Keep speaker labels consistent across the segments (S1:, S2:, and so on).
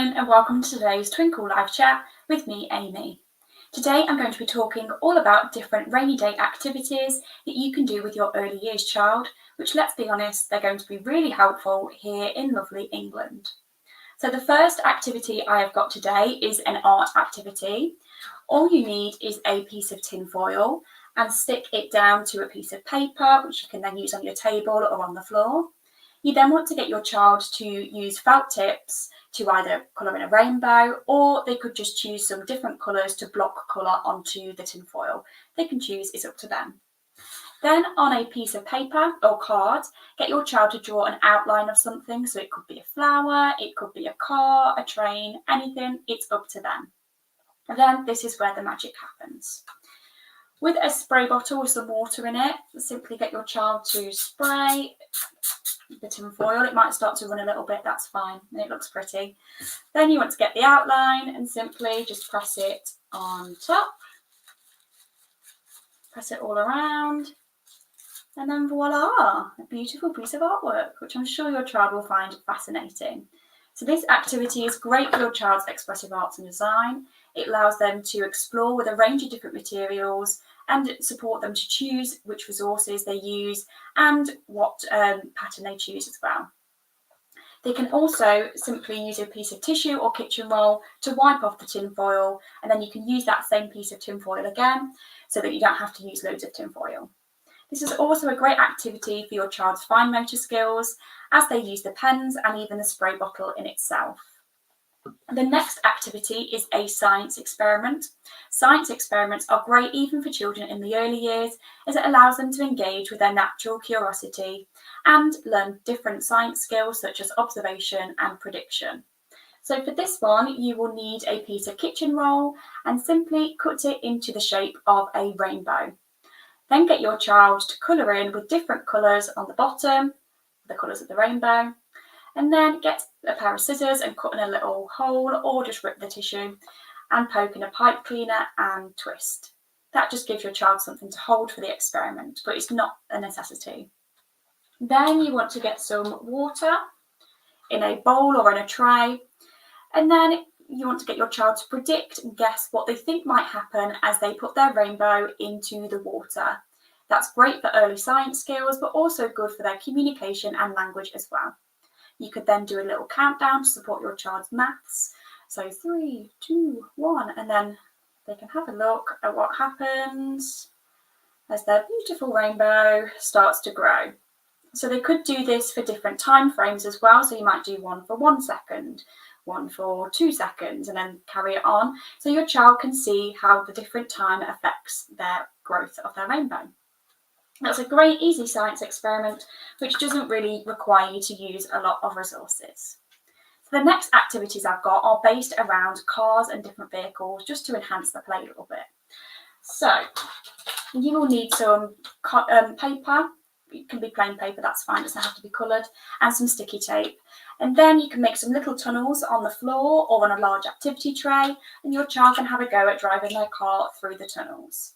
S1: everyone, and welcome to today's Twinkle Live Chat with me, Amy. Today I'm going to be talking all about different rainy day activities that you can do with your early years child, which, let's be honest, they're going to be really helpful here in lovely England. So the first activity I have got today is an art activity. All you need is a piece of tin foil and stick it down to a piece of paper, which you can then use on your table or on the floor. You then want to get your child to use felt tips to either colour in a rainbow, or they could just choose some different colours to block colour onto the tin foil. They can choose, it's up to them. Then on a piece of paper or card, get your child to draw an outline of something. So it could be a flower, it could be a car, a train, anything, it's up to them. And then this is where the magic happens. With a spray bottle with some water in it, simply get your child to spray the tin foil. It might start to run a little bit, that's fine, and it looks pretty. Then you want to get the outline and simply just press it on top. Press it all around. And then voila, a beautiful piece of artwork, which I'm sure your child will find fascinating. So this activity is great for your child's expressive arts and design. It allows them to explore with a range of different materials and support them to choose which resources they use and what pattern they choose as well. They can also simply use a piece of tissue or kitchen roll to wipe off the tin foil, and then you can use that same piece of tin foil again so that you don't have to use loads of tin foil. This is also a great activity for your child's fine motor skills as they use the pens and even the spray bottle in itself. The next activity is a science experiment. Science experiments are great even for children in the early years as it allows them to engage with their natural curiosity and learn different science skills such as observation and prediction. So for this one, you will need a piece of kitchen roll and simply cut it into the shape of a rainbow. Then get your child to colour in with different colours on the bottom, the colours of the rainbow, and then get a pair of scissors and cut in a little hole, or just rip the tissue and poke in a pipe cleaner and twist. That just gives your child something to hold for the experiment, but it's not a necessity. Then you want to get some water in a bowl or in a tray, and then you want to get your child to predict and guess what they think might happen as they put their rainbow into the water. That's great for early science skills, but also good for their communication and language as well. You could then do a little countdown to support your child's maths. So 3, 2, 1, and then they can have a look at what happens as their beautiful rainbow starts to grow. So they could do this for different time frames as well. So you might do one for 1 second, one for 2 seconds, and then carry it on. So your child can see how the different time affects their growth of their rainbow. That's a great easy science experiment which doesn't really require you to use a lot of resources. So the next activities I've got are based around cars and different vehicles just to enhance the play a little bit. So you will need some paper. It can be plain paper, that's fine, it doesn't have to be coloured, and some sticky tape. And then you can make some little tunnels on the floor or on a large activity tray, and your child can have a go at driving their car through the tunnels.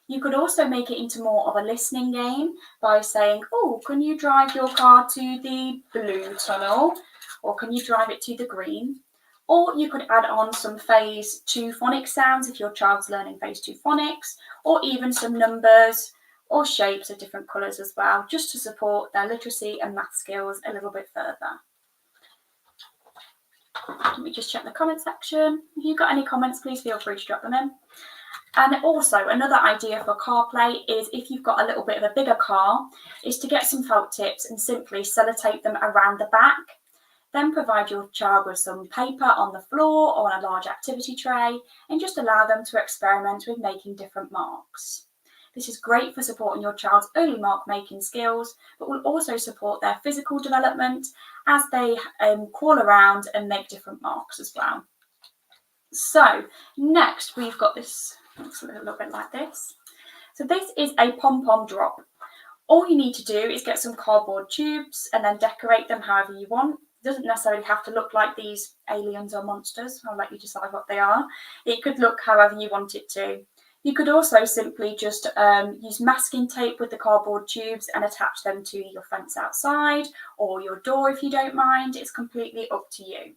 S1: You could also make it into more of a listening game by saying, oh, can you drive your car to the blue tunnel? Or can you drive it to the green? Or you could add on some phase 2 phonics sounds if your child's learning phase 2 phonics, or even some numbers or shapes of different colours as well, just to support their literacy and math skills a little bit further. Let me just check the comment section. If you've got any comments, please feel free to drop them in. And also another idea for car play is if you've got a little bit of a bigger car, is to get some felt tips and simply sellotape them around the back. Then provide your child with some paper on the floor or on a large activity tray and just allow them to experiment with making different marks. This is great for supporting your child's early mark making skills, but will also support their physical development as they crawl around and make different marks as well. So next we've got this, looks a little bit like this. So this is a pom-pom drop. All you need to do is get some cardboard tubes and then decorate them however you want. It doesn't necessarily have to look like these aliens or monsters. I'll let you decide what they are. It could look however you want it to. You could also simply just use masking tape with the cardboard tubes and attach them to your fence outside or your door if you don't mind. It's completely up to you.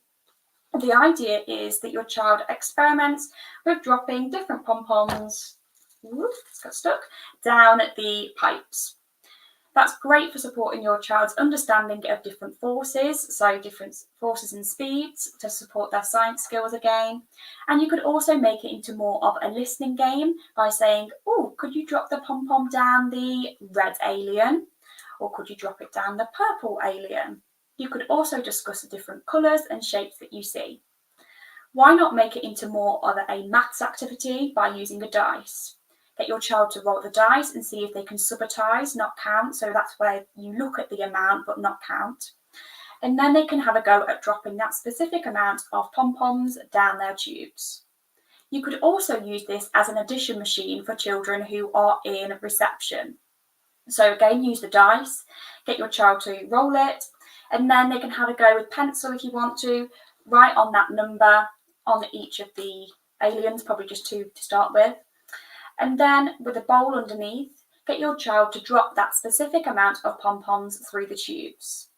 S1: The idea is that your child experiments with dropping different pom-poms, it's got stuck, down the pipes. That's great for supporting your child's understanding of different forces, so different forces and speeds to support their science skills again. And you could also make it into more of a listening game by saying, oh, could you drop the pom-pom down the red alien? Or could you drop it down the purple alien? You could also discuss the different colours and shapes that you see. Why not make it into more of a maths activity by using a dice? Get your child to roll the dice and see if they can subitize, not count. So that's where you look at the amount but not count. And then they can have a go at dropping that specific amount of pom-poms down their tubes. You could also use this as an addition machine for children who are in reception. So again, use the dice, get your child to roll it, and then they can have a go with pencil if you want to, write on that number on each of the aliens, probably just two to start with. And then with a bowl underneath, get your child to drop that specific amount of pom-poms through the tubes.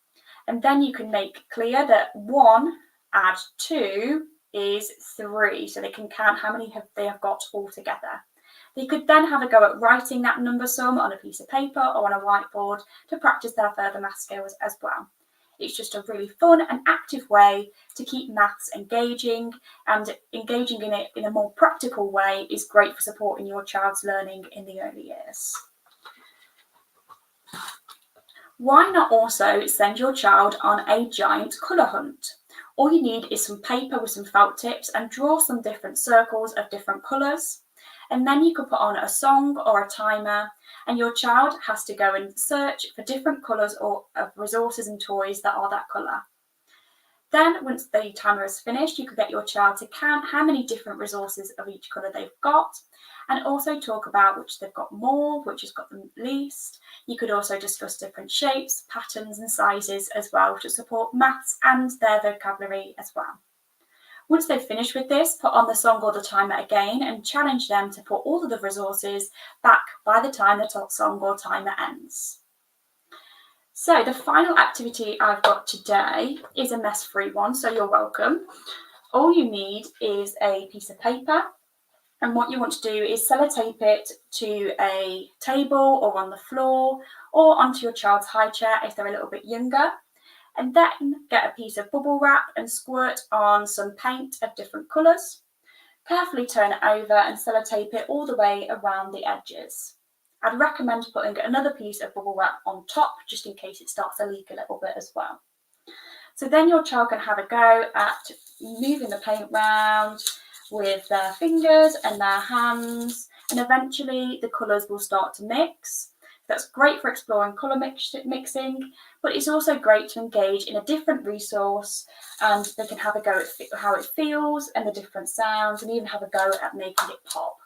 S1: And then you can make clear that 1 add 2 is 3, so they can count how many they have got all together. They could then have a go at writing that number sum on a piece of paper or on a whiteboard to practice their further math skills as well. It's just a really fun and active way to keep maths engaging, and engaging in it in a more practical way is great for supporting your child's learning in the early years. Why not also send your child on a giant colour hunt? All you need is some paper with some felt tips and draw some different circles of different colours. And then you could put on a song or a timer, and your child has to go and search for different colours or resources and toys that are that colour. Then once the timer is finished, you could get your child to count how many different resources of each colour they've got, and also talk about which they've got more, which has got them least. You could also discuss different shapes, patterns and sizes as well to support maths and their vocabulary as well. Once they've finished with this, put on the song or the timer again and challenge them to put all of the resources back by the time the song or timer ends. So the final activity I've got today is a mess-free one, so you're welcome. All you need is a piece of paper, and what you want to do is sellotape it to a table or on the floor or onto your child's high chair if they're a little bit younger. And then get a piece of bubble wrap and squirt on some paint of different colours. Carefully turn it over and sellotape it all the way around the edges. I'd recommend putting another piece of bubble wrap on top just in case it starts to leak a little bit as well. So then your child can have a go at moving the paint round with their fingers and their hands, and eventually the colours will start to mix. That's great for exploring colour mixing, but it's also great to engage in a different resource, and they can have a go at how it feels and the different sounds, and even have a go at making it pop.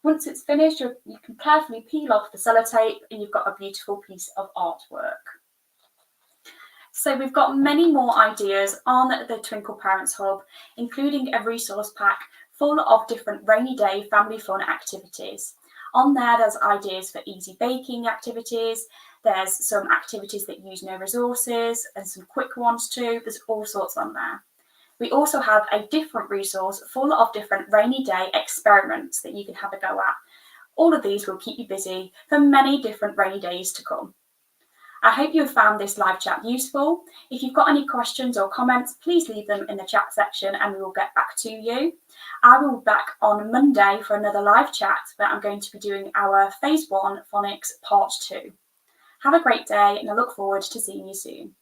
S1: Once it's finished, you can carefully peel off the sellotape and you've got a beautiful piece of artwork. So we've got many more ideas on the Twinkle Parents Hub, including a resource pack full of different rainy day family fun activities. On there, there's ideas for easy baking activities. There's some activities that use no resources and some quick ones too. There's all sorts on there. We also have a different resource full of different rainy day experiments that you can have a go at. All of these will keep you busy for many different rainy days to come. I hope you have found this live chat useful. If you've got any questions or comments, please leave them in the chat section and we will get back to you. I will be back on Monday for another live chat where I'm going to be doing our Phase 1 Phonics Part 2. Have a great day and I look forward to seeing you soon.